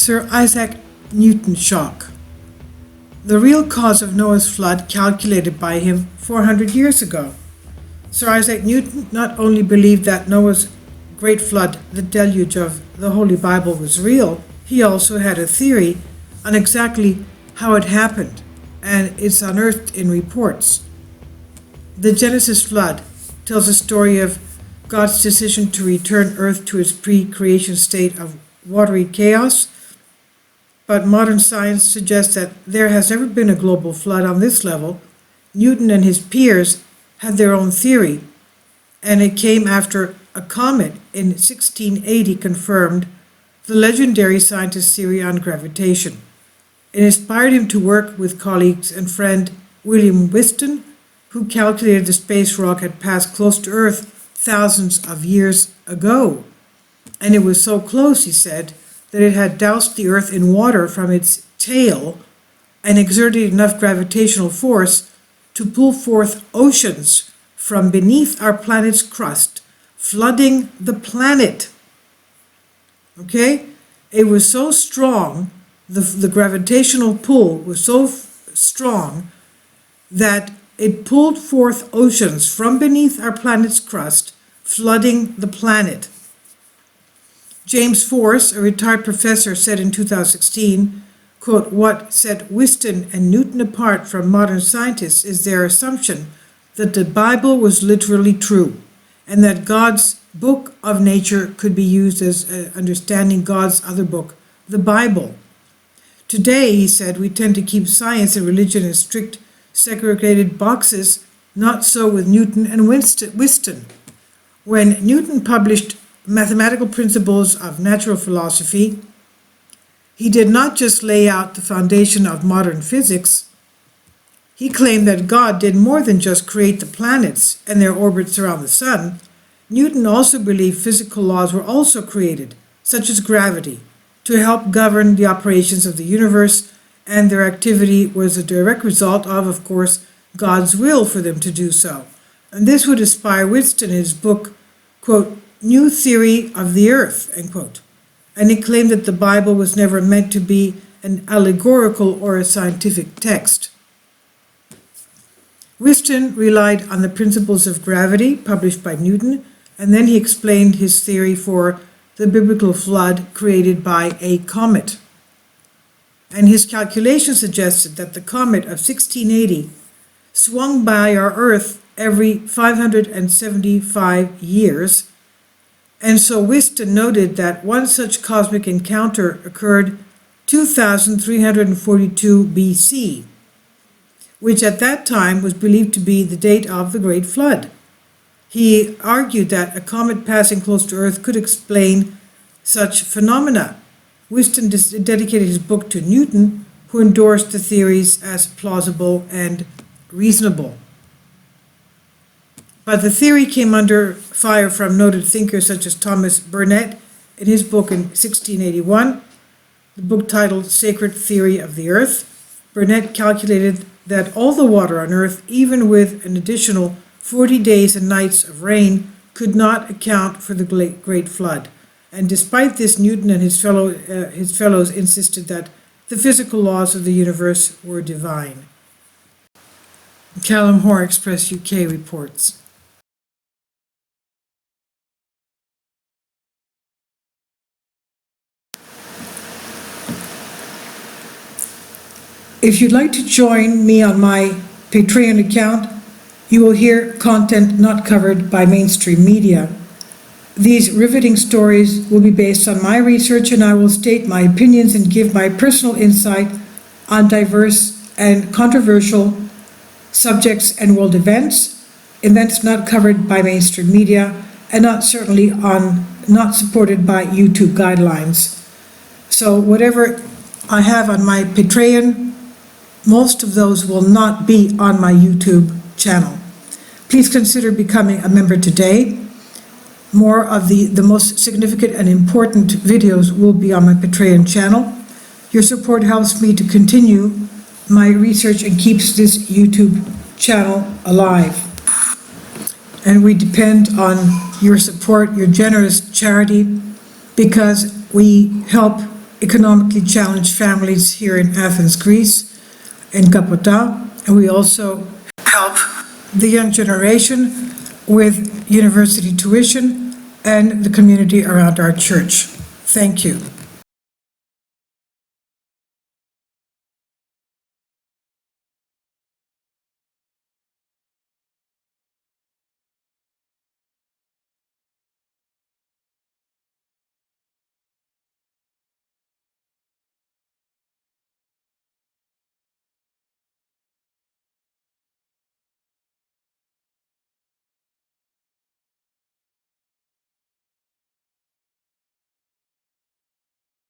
Sir Isaac Newton shock. The real cause of Noah's flood calculated by him 400 years ago. Sir Isaac Newton not only believed that Noah's great flood, the deluge of the Holy Bible, was real, he also had a theory on exactly how it happened, and it's unearthed in reports. The Genesis flood tells a story of God's decision to return Earth to its pre-creation state of watery chaos, but modern science suggests that there has never been a global flood on this level. Newton and his peers had their own theory, and it came after a comet in 1680 confirmed the legendary scientist's theory on gravitation. It inspired him to work with colleagues and friend William Whiston, who calculated the space rock had passed close to Earth thousands of years ago. And it was so close, he said, that it had doused the Earth in water from its tail and exerted enough gravitational force to pull forth oceans from beneath our planet's crust, flooding the planet. Okay? It was so strong, the gravitational pull was so strong that it pulled forth oceans from beneath our planet's crust, flooding the planet. James Force, a retired professor, said in 2016, quote, "What set Whiston and Newton apart from modern scientists is their assumption that the Bible was literally true, and that God's book of nature could be used as understanding God's other book, the Bible. Today," he said, "we tend to keep science and religion in strict segregated boxes, not so with Newton and Whiston. When Newton published Mathematical Principles of Natural Philosophy, he did not just lay out the foundation of modern physics. He claimed that God did more than just create the planets and their orbits around the sun. Newton also believed physical laws were also created, such as gravity, to help govern the operations of the universe, and their activity was a direct result of course, God's will for them to do so. And this would inspire Whiston in his book, quote, New Theory of the Earth, end quote. And he claimed that the Bible was never meant to be an allegorical or a scientific text. Whiston relied on the principles of gravity published by Newton, and then he explained his theory for the biblical flood created by a comet. And his calculation suggested that the comet of 1680 swung by our Earth every 575 years, and so Whiston noted that one such cosmic encounter occurred 2342 BC, which at that time was believed to be the date of the Great Flood. He argued that a comet passing close to Earth could explain such phenomena. Whiston dedicated his book to Newton, who endorsed the theories as plausible and reasonable. But the theory came under fire from noted thinkers such as Thomas Burnet in his book in 1681, the book titled Sacred Theory of the Earth. Burnet calculated that all the water on Earth, even with an additional 40 days and nights of rain, could not account for the Great Flood. And despite this, Newton and his fellows insisted that the physical laws of the universe were divine. Callum Hoare, Express UK, reports. If you'd like to join me on my Patreon account, you will hear content not covered by mainstream media. These riveting stories will be based on my research, and I will state my opinions and give my personal insight on diverse and controversial subjects and world events not covered by mainstream media, and not supported by YouTube guidelines. So whatever I have on my Patreon, most of those will not be on my YouTube channel. Please consider becoming a member today. More of the most significant and important videos will be on my Patreon channel. Your support helps me to continue my research and keeps this YouTube channel alive. And we depend on your support, your generous charity, because we help economically challenged families here in Athens, Greece, in Kapota, and we also help the young generation with university tuition and the community around our church. Thank you.